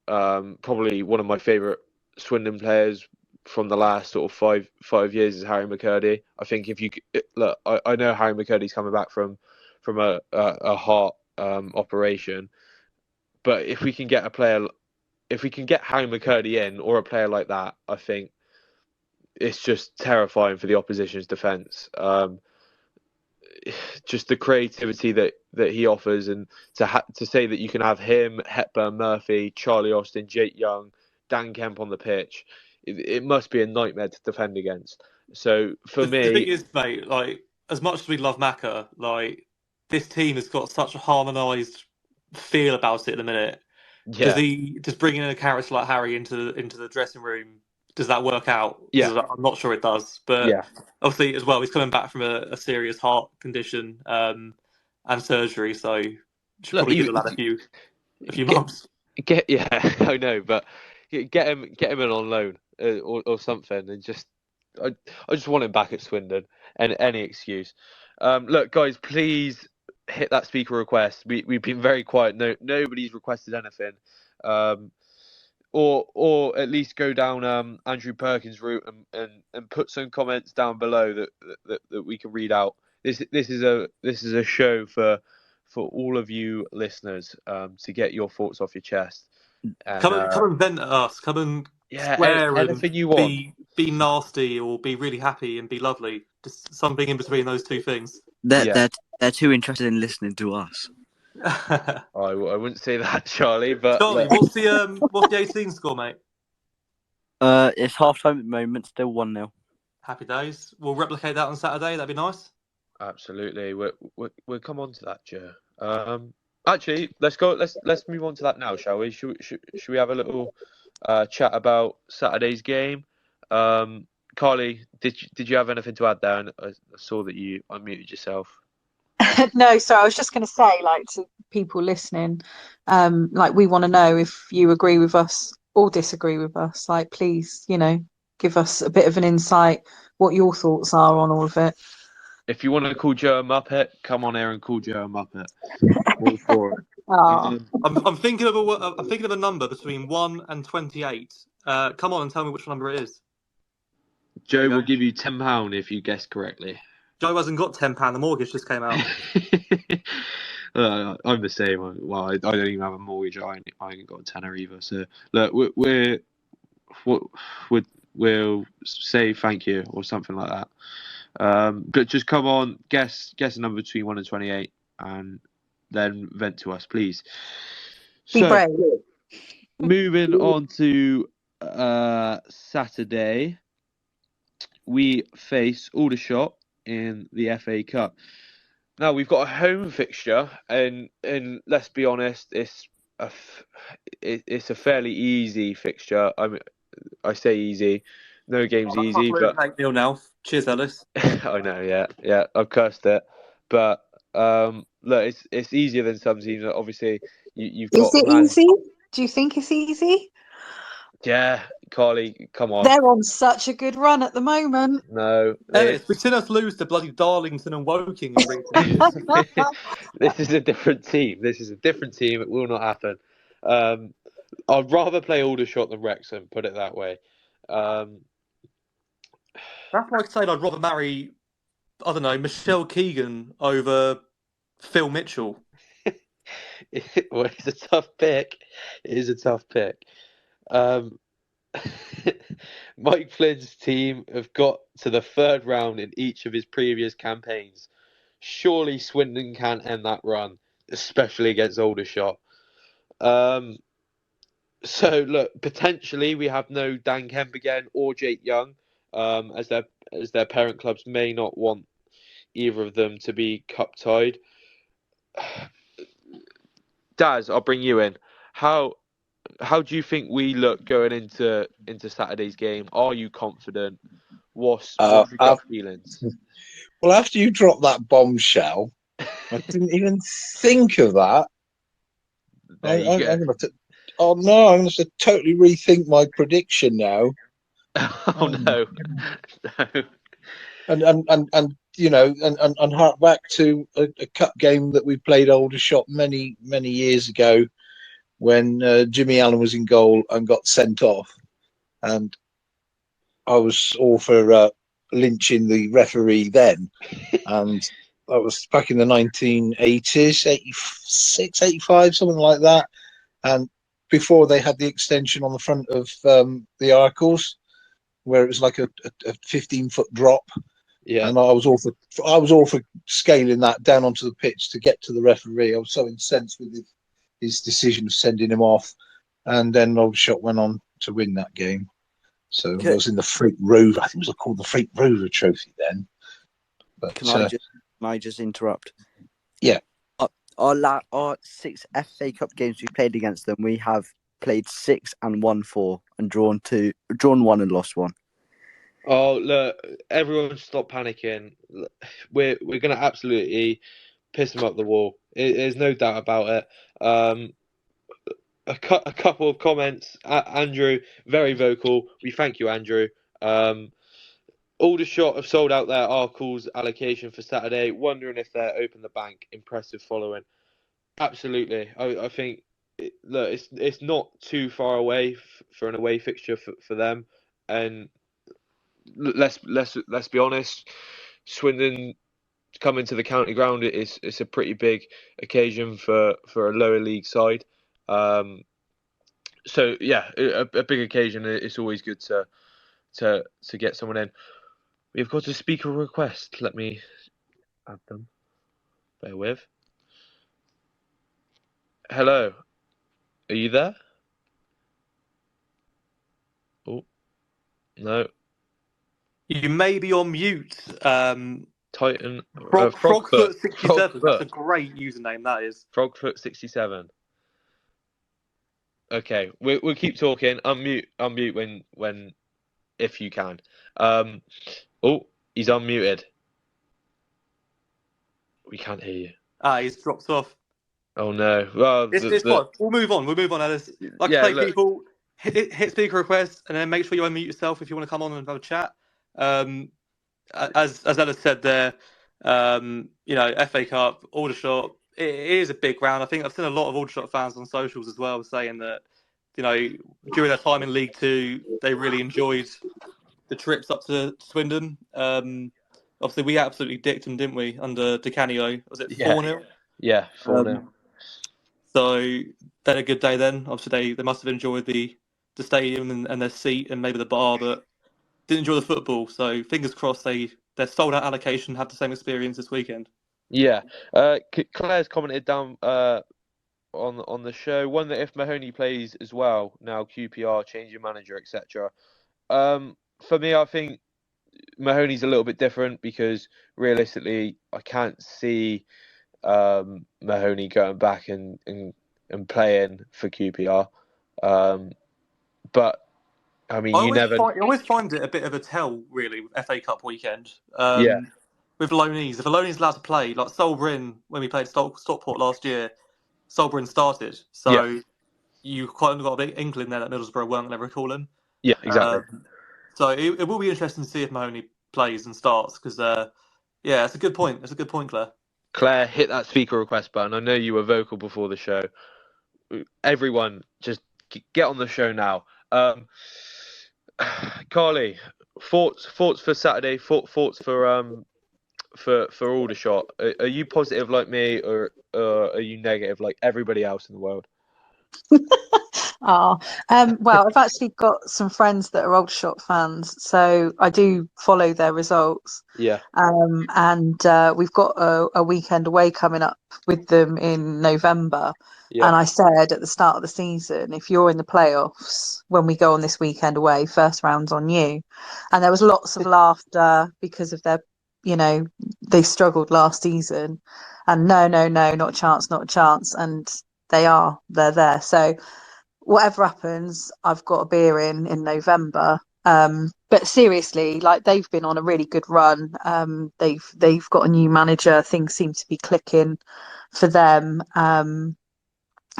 probably one of my favourite Swindon players from the last sort of five years is Harry McCurdy. I think if you look, I know Harry McCurdy's coming back from a heart operation, but if we can get Harry McCurdy in or a player like that, I think it's just terrifying for the opposition's defence. Just the creativity that he offers, and to say that you can have him, Hepburn, Murphy, Charlie Austin, Jake Young, Dan Kemp on the pitch, it must be a nightmare to defend against. So for me, the thing is, mate, like as much as we love Macca, like this team has got such a harmonised feel about it at the minute. yeah, Does bringing in a character like Harry into the dressing room, does that work out? Yeah. I'm not sure it does. But yeah. obviously, as well, he's coming back from a serious heart condition and surgery, so should probably give the lad a few months. I know, but get him in on loan or something, and I just want him back at Swindon, and any excuse. Look, guys, please hit that speaker request. We've been very quiet. Nobody's requested anything. Or at least go down Andrew Perkins' route and put some comments down below that we can read out. This is a show for all of you listeners to get your thoughts off your chest. And, come and vent at us. Come and swear anything and you want. Be nasty or be really happy and be lovely. Just something in between those two things. They're too interested in listening to us. I wouldn't say that, Charlie. But Charlie, what's the 18 score, mate? It's half time at the moment, still 1-0. Happy days. We'll replicate that on Saturday. That'd be nice. Absolutely. We'll come on to that, Joe. Actually, let's go. Let's move on to that now, shall we? Should we have a little chat about Saturday's game? Carly, did you have anything to add there? And I saw that you unmuted yourself. No, so I was just going to say, like, to people listening, like, we want to know if you agree with us or disagree with us. Like, please, give us a bit of an insight, what your thoughts are on all of it. If you want to call Joe a Muppet, come on here and call Joe a Muppet. All for it. I'm thinking of a number between 1 and 28. Come on and tell me which number it is. Joe will give you £10 if you guess correctly. Joe hasn't got £10. The mortgage just came out. I'm the same. Well, I don't even have a mortgage. I ain't got a tenner either. So look, we'll say thank you or something like that. But just come on, guess a number between 1 and 28, and then vent to us, please. Be brave. Moving on to Saturday, we face Aldershot in the FA Cup. Now we've got a home fixture, and let's be honest, it's a fairly easy fixture. I say easy. No game's easy, but 8-0 now. Cheers, Ellis. I know, yeah, I've cursed it, but look, it's easier than some teams. Obviously, you've got. Is it easy? Do you think it's easy? Yeah, Carly, come on. They're on such a good run at the moment. No, Ellis, we've seen us lose to bloody Darlington and Woking in recent years. This is a different team. It will not happen. I'd rather play Aldershot than Wrexham. Put it that way. That's like saying I'd rather marry, I don't know, Michelle Keegan over Phil Mitchell. Well, it's a tough pick. It is a tough pick. Mike Flynn's team have got to the third round in each of his previous campaigns. Surely Swindon can't end that run, especially against Aldershot. So look, potentially we have no Dan Kemp again or Jake Young, as their parent clubs may not want either of them to be cup tied. Daz, I'll bring you in. How how do you think we look going into Saturday's game? Are you confident? What's your gut feelings? Well, after you dropped that bombshell, I didn't even think of that. There you go. I'm going to totally rethink my prediction now. Oh no. No. And you know, and hark back to a cup game that we played Aldershot many years ago, when Jimmy Allen was in goal and got sent off, and I was all for lynching the referee then, and that was back in the 1980s, 86, 85, something like that, and before they had the extension on the front of the Arcles, where it was like a 15-foot drop. Yeah. And I was all for scaling that down onto the pitch to get to the referee. I was so incensed with his decision of sending him off, and then Aldershot went on to win that game. So it was in the Freak Rover. I think it was called the Freak Rover Trophy then. But can I just interrupt? Yeah. Our 6 FA Cup games we played against them, we have played 6 and won 4, and drawn 1 and lost 1. Oh look! Everyone, stop panicking. We're gonna absolutely piss them up the wall. There's no doubt about it. A couple of comments. Andrew, very vocal. We thank you, Andrew. Aldershot have sold out their Arcles allocation for Saturday. Wondering if they're open the bank. Impressive following. Absolutely. I think look, it's not too far away for an away fixture for them, and let's be honest. Swindon coming to the county ground, it's a pretty big occasion for a lower league side. So yeah, a big occasion. It's always good to get someone in. We've got a speaker request. Let me add them. Bear with. Hello, are you there? Oh no. You may be on mute. Titan Frogfoot67. That's a great username. That is Frogfoot67. Okay, we'll keep talking. Unmute when if you can. Oh, he's unmuted. We can't hear you. He's dropped off. Oh no. Well, it's fine. We'll move on. Alice. Like I say, look, people hit speaker request, and then make sure you unmute yourself if you want to come on and have a chat. As Alice said there, FA Cup, Aldershot, it is a big round. I think I've seen a lot of Aldershot fans on socials as well saying that, during their time in League Two, they really enjoyed the trips up to Swindon. Obviously, we absolutely dicked them, didn't we, under Di Canio? Was it 4-0? Yeah, 4-0. So they had a good day then. Obviously, they must have enjoyed the stadium and their seat and maybe the bar, but didn't enjoy the football. So fingers crossed their sold out allocation have the same experience this weekend. Yeah. Claire's commented down on the show. One that if Mahoney plays as well, now QPR, change your manager, etc. For me, I think Mahoney's a little bit different because realistically, I can't see Mahoney going back and playing for QPR. But I mean, I always find it a bit of a tell, really, with FA Cup weekend. With loanees, if a loanee's allowed to play, like Solbryn, when we played Stockport last year, Solbryn started. So you quite got a big inkling there that Middlesbrough weren't going to recall him. Yeah, exactly. So it will be interesting to see if Mahoney plays and starts because, it's a good point. It's a good point, Claire. Claire, hit that speaker request button. I know you were vocal before the show. Everyone, just get on the show now. Carly, thoughts for Saturday? Thoughts for Aldershot? Are you positive like me, or are you negative like everybody else in the world? Well, I've actually got some friends that are Aldershot fans, so I do follow their results. Yeah. And we've got a weekend away coming up with them in November. Yeah. And I said at the start of the season, if you're in the playoffs when we go on this weekend away, first round's on you. And there was lots of laughter because of their, they struggled last season. And no, not a chance. And they're there. So whatever happens, I've got a beer in November. But seriously, like, they've been on a really good run. They've got a new manager. Things seem to be clicking for them.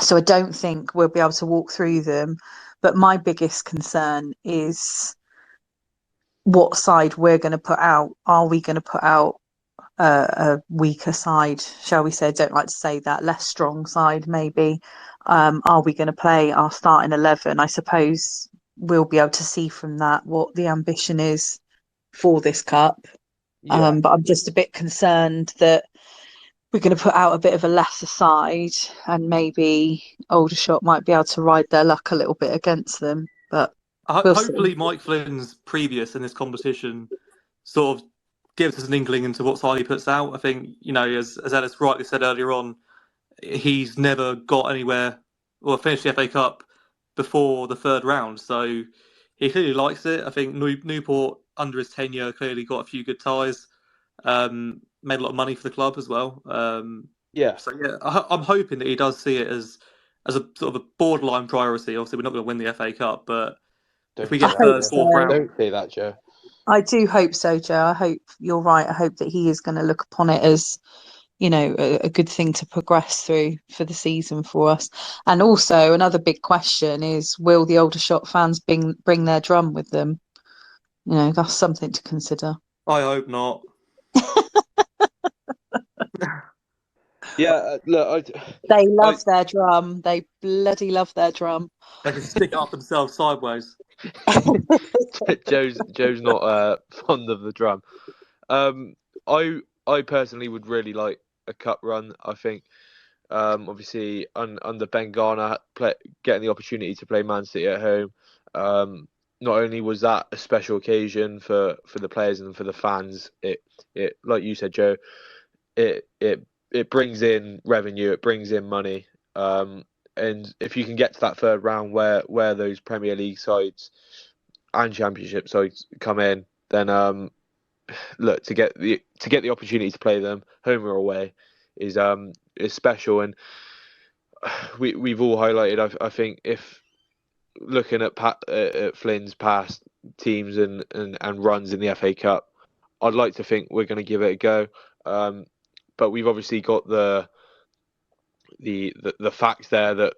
So I don't think we'll be able to walk through them. But my biggest concern is what side we're going to put out. Are we going to put out a weaker side, shall we say? I don't like to say that, less strong side maybe. Are we going to play our starting 11? I suppose we'll be able to see from that what the ambition is for this cup. But I'm just a bit concerned that we're going to put out a bit of a lesser side, and maybe Aldershot might be able to ride their luck a little bit against them. But we'll hopefully see. Mike Flynn's previous in this competition sort of gives us an inkling into what side he puts out. I think, as Ellis rightly said earlier on, he's never got anywhere or finished the FA Cup before the third round, so he clearly likes it. I think Newport, under his tenure, clearly got a few good ties, made a lot of money for the club as well. So I'm hoping that he does see it as a sort of a borderline priority. Obviously, we're not going to win the FA Cup, but if we get third, fourth round, don't say that, Joe. I do hope so, Joe. I hope you're right. I hope that he is going to look upon it as, a good thing to progress through for the season for us. And also, another big question is, will the Aldershot fans bring their drum with them? That's something to consider. I hope not. Yeah, look, they love their drum. They bloody love their drum. They can stick it up themselves sideways. Joe's not fond of the drum. I personally would really like a cup run. I think, obviously, under Ben Garner, getting the opportunity to play Man City at home, not only was that a special occasion for the players and for the fans, it like you said, Joe, it brings in revenue, it brings in money, and if you can get to that third round where those Premier League sides and Championship sides come in, then look, to get the opportunity to play them home or away is special. And we've all highlighted, I think, if looking at Flynn's past teams and runs in the FA Cup, I'd like to think we're going to give it a go. But we've obviously got the facts there that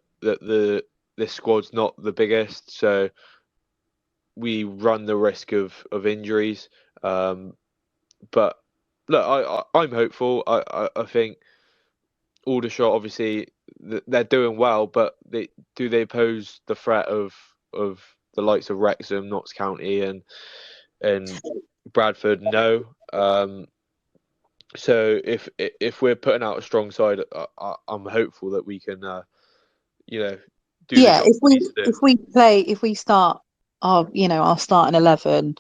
this squad's not the biggest, so we run the risk of injuries. But look, I'm hopeful. I think Aldershot, obviously, they're doing well, but they pose the threat of the likes of Wrexham, Notts County, and Bradford? No. So if we're putting out a strong side, I'm hopeful that we can, do the job we need to do. If we start our starting 11,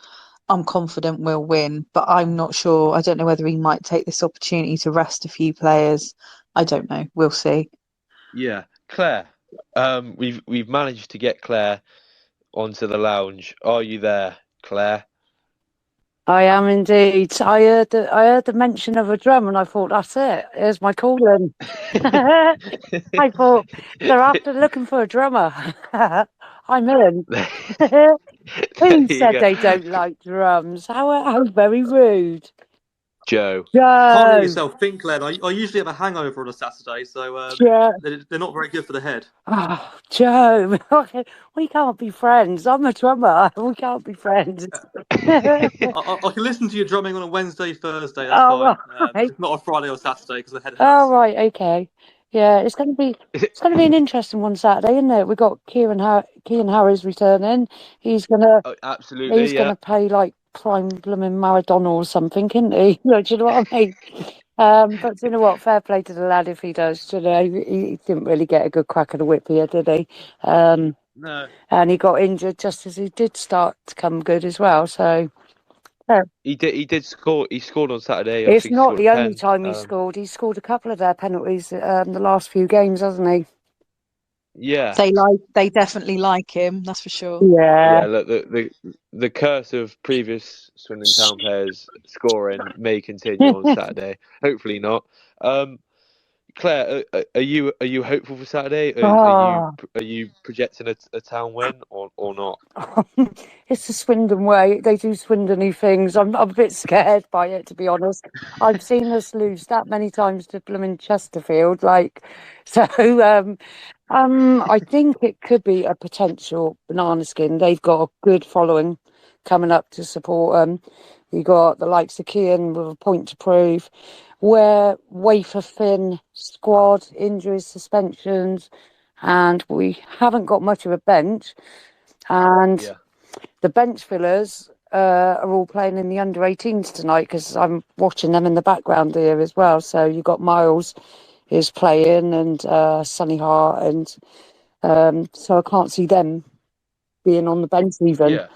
I'm confident we'll win. But I'm not sure. I don't know whether he might take this opportunity to rest a few players. I don't know. We'll see. Yeah, Claire. We've managed to get Claire onto the lounge. Are you there, Claire? I am indeed. I heard the mention of a drum, and I thought, that's it. Here's my calling. I thought they're after looking for a drummer. I'm in. Who said they don't like drums? How very rude. Joe. Can't let yourself think, Glenn. I usually have a hangover on a Saturday, so they're not very good for the head. Oh, Joe, we can't be friends. I'm a drummer. We can't be friends. I can listen to your drumming on a Wednesday, Thursday. That's fine. Right. Not a Friday or Saturday because the head hurts. Oh, right, okay. Yeah, it's going to be an interesting one Saturday, isn't it? We've got Kieran Harris returning. He's gonna absolutely. He's gonna play like prime blooming Maradona or something, isn't he? Do you know what I mean? But you know what? Fair play to the lad if he does. You know, he didn't really get a good crack of the whip here, did he? No. And he got injured just as he did start to come good as well. So. He did score. He scored on Saturday. It's not the only time he scored. He's scored a couple of their penalties the last few games, hasn't he? Yeah. They definitely like him. That's for sure. Yeah. Yeah. Look, the curse of previous Swindon Town players scoring may continue on Saturday. Hopefully not. Claire, are you hopeful for Saturday? Ah. Are you projecting a town win or not? It's the Swindon way. They do Swindon-y things. I'm a bit scared by it, to be honest. I've seen us lose that many times to blooming Chesterfield. So I think it could be a potential banana skin. They've got a good following coming up to support them. You got the likes of Kean with a point to prove. We're wafer thin squad, injuries, suspensions, and we haven't got much of a bench. And Yeah. the bench fillers are all playing in the under 18s tonight because I'm watching them in the background here as well. So you've got Miles is playing and Sunny Hart, and so I can't see them being on the bench even. Yeah.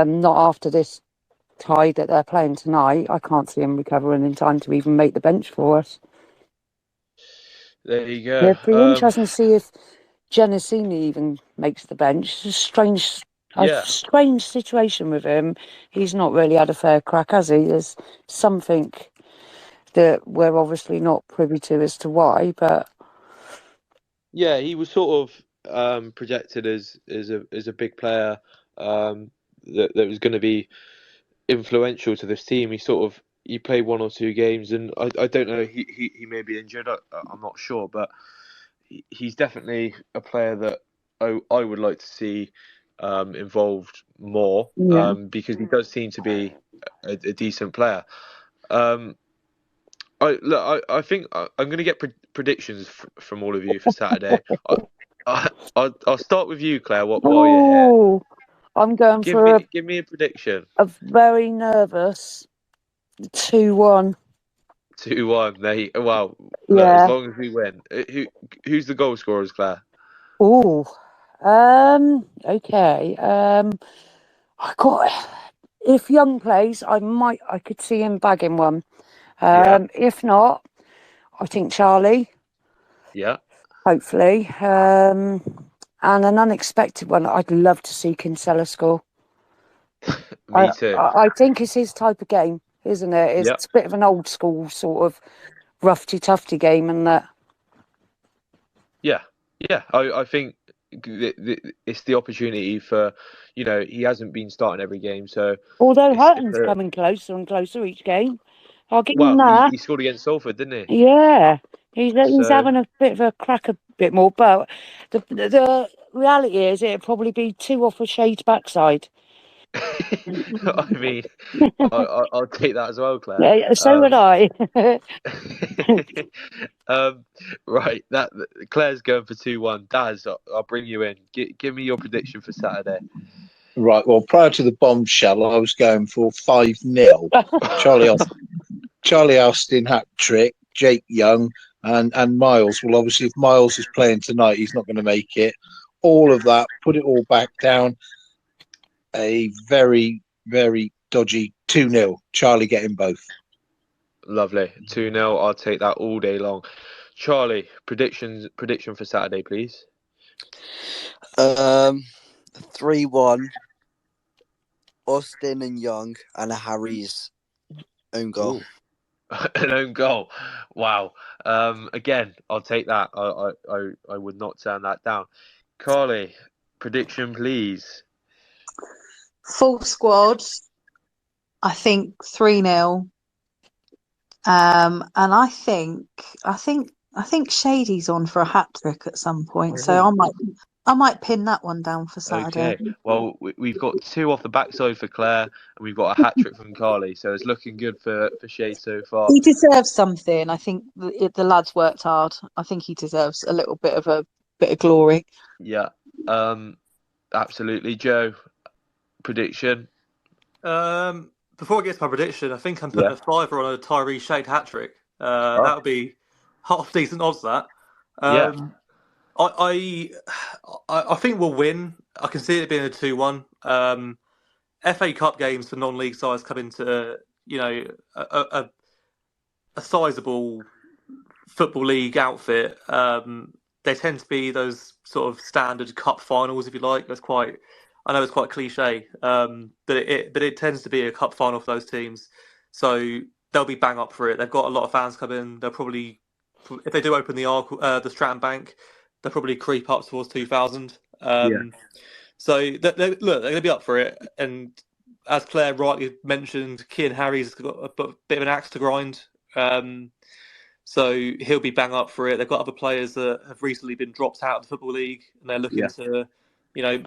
Not after this tie that they're playing tonight. I can't see them recovering in time to even make the bench for us. There you go. It'd be interesting to see if Genesini even makes the bench. It's a strange situation with him. He's not really had a fair crack, has he? There's something that we're obviously not privy to as to why, but yeah, he was sort of projected as a big player that was going to be influential to this team. He played 1 or 2 games, and I don't know. He may be injured. I'm not sure, but he's definitely a player that I would like to see involved more because he does seem to be a decent player. I think I'm going to get predictions from all of you for Saturday. I'll start with you, Claire. While you're here, I'm going give me a prediction. a very nervous 2-1. 2-1. Wow. Look, Yeah. as long as we win, who's the goal scorers, Claire? Oh, okay. If Young plays, I could see him bagging one. If not, I think Charlie. Yeah. Hopefully. And an unexpected one, I'd love to see Kinsella score. Me too. I think it's his type of game, isn't it? It's a bit of an old school sort of roughy-tufty game, and that. Yeah. I think it's the opportunity for, he hasn't been starting every game, so. Although Hutton's coming closer and closer each game. I'll give him Well, that. he scored against Salford, didn't he? Yeah, he's having a bit of a crack a bit more, but the reality is it'd probably be 2 off a Shade's backside. I mean, I'll take that as well, Claire. Yeah, so would I. Right, Claire's going for 2-1. Daz, I'll bring you in. Give me your prediction for Saturday. Right. Well, prior to the bombshell, I was going for 5-0. Charlie Austin hat trick, Jake Young, and Miles. Well, obviously, if Miles is playing tonight, he's not going to make it. All of that, put it all back down. A very, very dodgy 2-0. Charlie getting both. Lovely. 2-0. I'll take that all day long. Charlie, prediction for Saturday, please. 3-1. Austin and Young, and a Harry's own goal. Ooh. An own goal. Wow. Again, I'll take that. I would not turn that down. Carly, prediction, please. Full squad. I think 3-0. And I think Shady's on for a hat trick at some point. Really? So I might pin that one down for Saturday. Okay. Well, we've got 2 off the backside for Claire, and we've got a hat trick from Carly. So it's looking good for Shade so far. He deserves something. I think the lad's worked hard. I think he deserves a little bit of glory. Yeah. Absolutely. Joe, prediction. Before I get to my prediction, I think I'm putting a fiver on a Tyree Shade hat trick. That would be half decent odds. That. I think we'll win. I can see it being a 2-1. FA Cup games for non-league sides come into a sizable football league outfit. They tend to be those sort of standard cup finals, if you like. I know it's quite cliche, but it tends to be a cup final for those teams. So they'll be bang up for it. They've got a lot of fans coming. They'll probably if they do open the Stratton Bank, they'll probably creep up towards 2,000. So look, they're going to be up for it. And as Claire rightly mentioned, Kian Harry's got a bit of an axe to grind. So he'll be bang up for it. They've got other players that have recently been dropped out of the Football League, and they're looking to,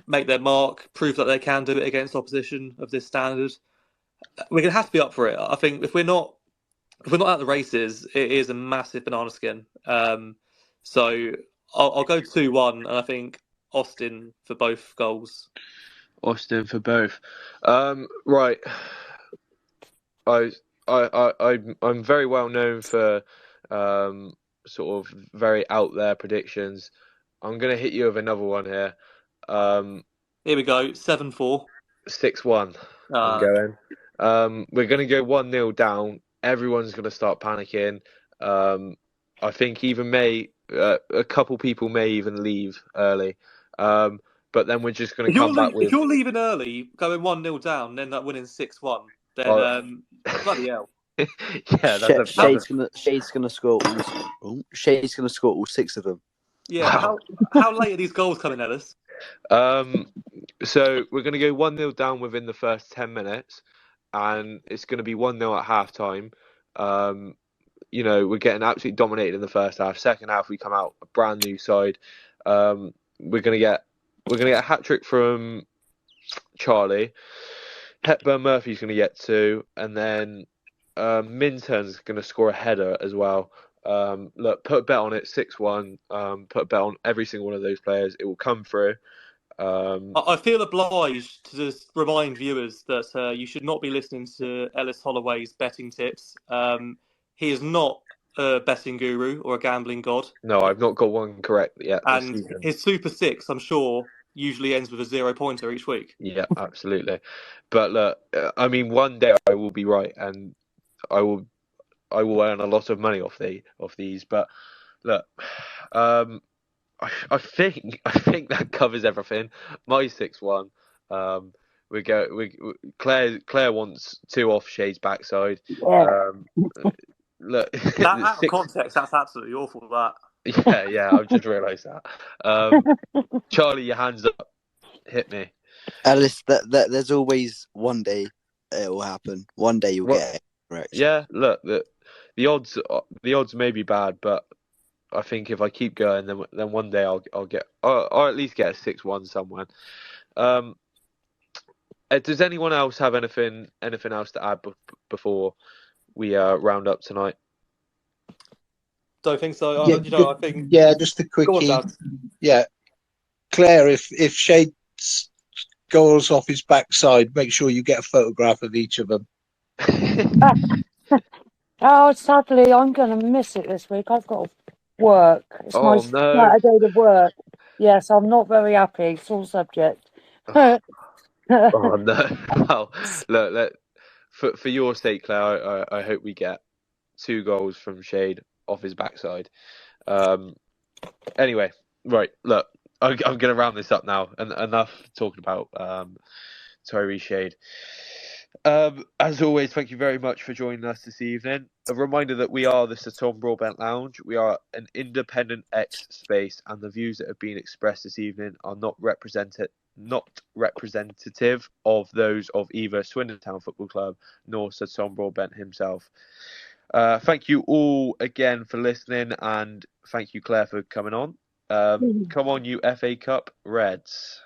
make their mark, prove that they can do it against opposition of this standard. We're going to have to be up for it. I think if we're not at the races, it is a massive banana skin. So I'll go 2-1, and I think Austin for both goals. Austin for both. Right. I'm very well known for sort of very out there predictions. I'm gonna hit you with another one here. Here we go. 7-4. 6-1. I'm going. We're gonna go 1-0 down. Everyone's gonna start panicking. I think even a couple people may even leave early. But then we're just going to come back with. If you're leaving early, going 1-0 down, and then winning 6-1, then bloody hell. Yeah, Shade's gonna score all 6 of them. Yeah. Wow. How late are these goals coming, Ellis? So we're going to go 1-0 down within the first 10 minutes, and it's going to be 1-0 at half time. We're getting absolutely dominated in the first half. Second half, we come out a brand new side. We're gonna get a hat trick from Charlie. Hepburn Murphy's gonna get 2, and then Minturn's gonna score a header as well. Look, put a bet on it, 6-1. Put a bet on every single one of those players. It will come through. I feel obliged to just remind viewers that you should not be listening to Ellis Holloway's betting tips. He is not a betting guru or a gambling god. No, I've not got one correct yet. And his Super 6, I'm sure, usually ends with a 0-pointer each week. Yeah, absolutely. But look, I mean, one day I will be right, and I will earn a lot of money off these. But look, I think that covers everything. My 6-1. Claire wants 2 off Shade's backside. Look, that out of context, that's absolutely awful. That. Yeah, I've just realised that. Charlie, your hands up. Hit me. Alice, there's always one day it will happen. One day you'll get it correct. Yeah, look, the odds may be bad, but I think if I keep going, then one day I'll get, or at least get a 6-1 somewhere. Does anyone else have anything else to add before we round up tonight? Don't think so. I think. Yeah, just a quickie. Yeah, Claire, if Shade goes off his backside, make sure you get a photograph of each of them. Oh, sadly, I'm going to miss it this week. I've got to work. It's my Saturday to work. Yes, I'm not very happy. Sore subject. Oh no! Well, look. For your sake, Claire, I hope we get 2 goals from Shade off his backside. Anyway, right. Look, I'm going to round this up now. And enough talking about Tyree Shade. As always, thank you very much for joining us this evening. A reminder that we are the Sir Tom Broadbent Lounge. We are an independent X space, and the views that have been expressed this evening are not representative of those of either Swindon Town Football Club nor Sir Tom Broadbent himself. Thank you all again for listening, and thank you, Claire, for coming on. Come on, you FA Cup Reds.